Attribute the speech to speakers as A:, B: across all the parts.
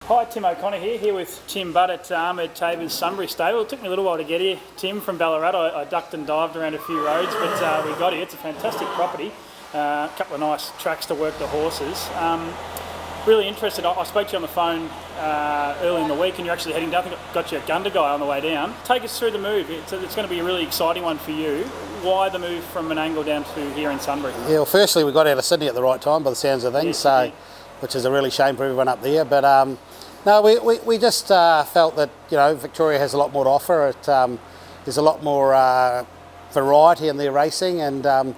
A: Hi, Tim O'Connor here with Tim Butt at Ahmed Tabor's Sunbury stable. It took me a little while to get here, Tim, from Ballarat. I ducked and dived around a few roads, but we got here. It's a fantastic property. A couple of nice tracks to work the horses. Really interested. I spoke to you on the phone early in the week, and you're actually heading down. I think I got you a Gunda guy on the way down. Take us through the move. It's going to be a really exciting one for you. Why the move from Menangle down to here in Sunbury?
B: Yeah, well, firstly, we got out of Sydney at the right time, by the sounds of things,
A: Yes,
B: which is a really shame for everyone up there. But no, we just felt that Victoria has a lot more to offer. There's a lot more variety in their racing, and the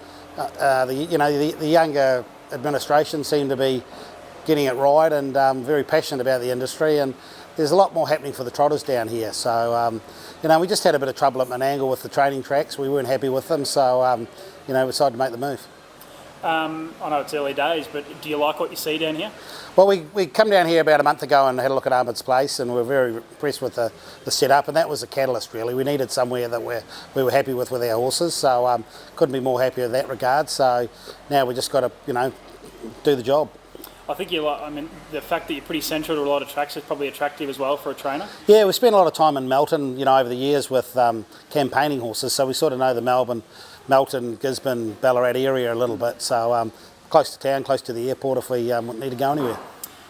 B: younger administration seem to be getting it right and very passionate about the industry, and there's a lot more happening for the trotters down here. So we just had a bit of trouble at Menangle with the training tracks. We weren't happy with them, so we decided to make the move.
A: I know it's early days, but do you like what you see down here?
B: Well, we come down here about a month ago and had a look at Ahmed's place, and we were very impressed with the setup, and that was a catalyst really. We needed somewhere that we were happy with our horses, so couldn't be more happy in that regard. So now we just got to do the job.
A: I think the fact that you're pretty central to a lot of tracks is probably attractive as well for a trainer.
B: Yeah, we spent a lot of time in Melton, over the years with campaigning horses, so we sort of know the Melton, Gisborne, Ballarat area a little bit. So close to town, close to the airport if we need to go anywhere.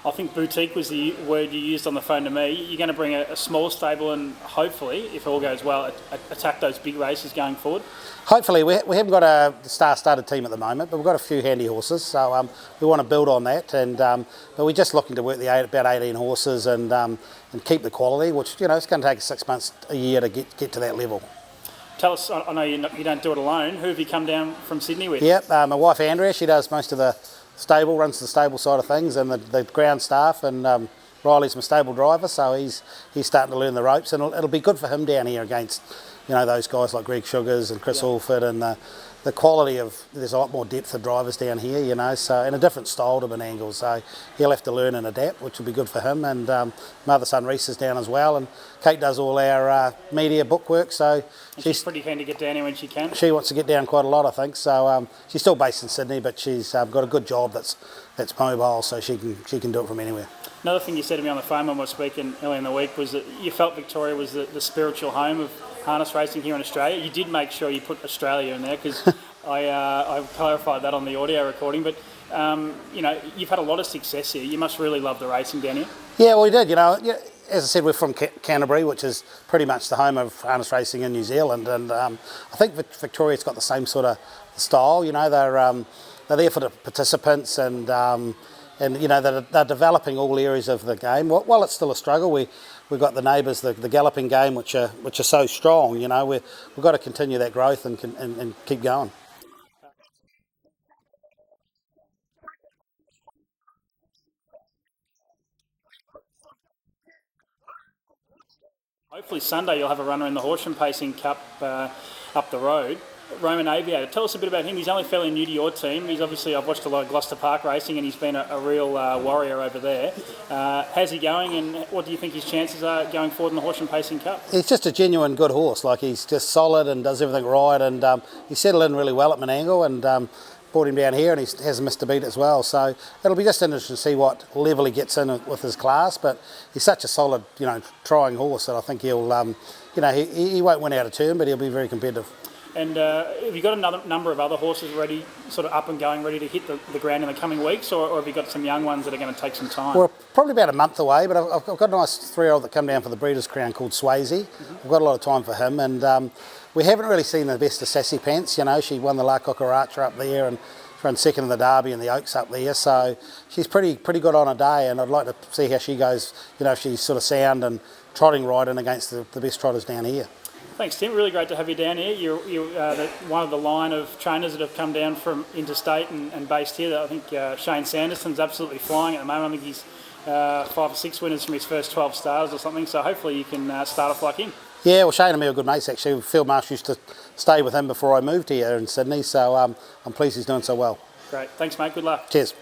A: I think boutique was the word you used on the phone to me. You're going to bring a small stable and hopefully, if all goes well, attack those big races going forward?
B: Hopefully. We haven't got a star-studded team at the moment, but we've got a few handy horses, so we want to build on that. But we're just looking to work about 18 horses and keep the quality, which it's going to take us 6 months, a year to get to that level.
A: Tell us, I know you don't do it alone. Who have you come down from Sydney with?
B: Yep, my wife Andrea, she does most of the stable, runs the stable side of things and the ground staff, and Riley's my stable driver, so he's starting to learn the ropes, and it'll be good for him down here against those guys like Greg Sugars and Chris Alford, and the quality of, there's a lot more depth of drivers down here, so in a different style to Menangle, so he'll have to learn and adapt, which will be good for him. And my other son Reese is down as well, and Kate does all our media bookwork, so
A: she's pretty keen to get down here when she can.
B: She wants to get down quite a lot, I think, so she's still based in Sydney, but she's got a good job that's mobile, so she can do it from anywhere.
A: Another thing you said to me on the phone when we were speaking earlier in the week was that you felt Victoria was the spiritual home of harness racing here in Australia. You did make sure you put Australia in there, because I clarified that on the audio recording, but you've had a lot of success here. You must really love the racing down here. Yeah,
B: well, we did. As I said, we're from Canterbury, which is pretty much the home of harness racing in New Zealand, and I think Victoria's got the same sort of style. They're there for the participants, and they're developing all areas of the game. While it's still a struggle, we've got the neighbours, the galloping game, which are so strong. We've got to continue that growth and keep going.
A: Hopefully Sunday you'll have a runner in the Horsham Pacing Cup up the road. Roman Aviator, tell us a bit about him. He's only fairly new to your team. I've watched a lot of Gloucester Park racing, and he's been a real warrior over there. How's he going, and what do you think his chances are going forward in the Horsham Pacing Cup?
B: He's just a genuine good horse. He's just solid and does everything right, and he settled in really well at Menangle, and brought him down here, and he hasn't missed a beat as well. So it'll be just interesting to see what level he gets in with his class, but he's such a solid, trying horse that I think he'll, he won't win out of turn, but he'll be very competitive.
A: And have you got another number of other horses ready, sort of up and going, ready to hit the ground in the coming weeks, or have you got some young ones that are going to take some time?
B: We're probably about a month away, but I've got a nice 3-year-old that come down for the Breeders' Crown called Swayze. I've got a lot of time for him, and we haven't really seen the best of Sassy Pants. She won the La Cucaracha up there, and ran second in the Derby and the Oaks up there, so she's pretty good on a day, and I'd like to see how she goes, if she's sort of sound and trotting right in against the best trotters down here.
A: Thanks, Tim. Really great to have you down here. You're one of the line of trainers that have come down from interstate and based here. I think Shane Sanderson's absolutely flying at the moment. I think he's 5 or 6 winners from his first 12 starters or something, so hopefully you can start off like him.
B: Yeah, well, Shane and me are good mates, actually. Phil Marsh used to stay with him before I moved here in Sydney, so I'm pleased he's doing so well.
A: Great. Thanks, mate. Good luck.
B: Cheers.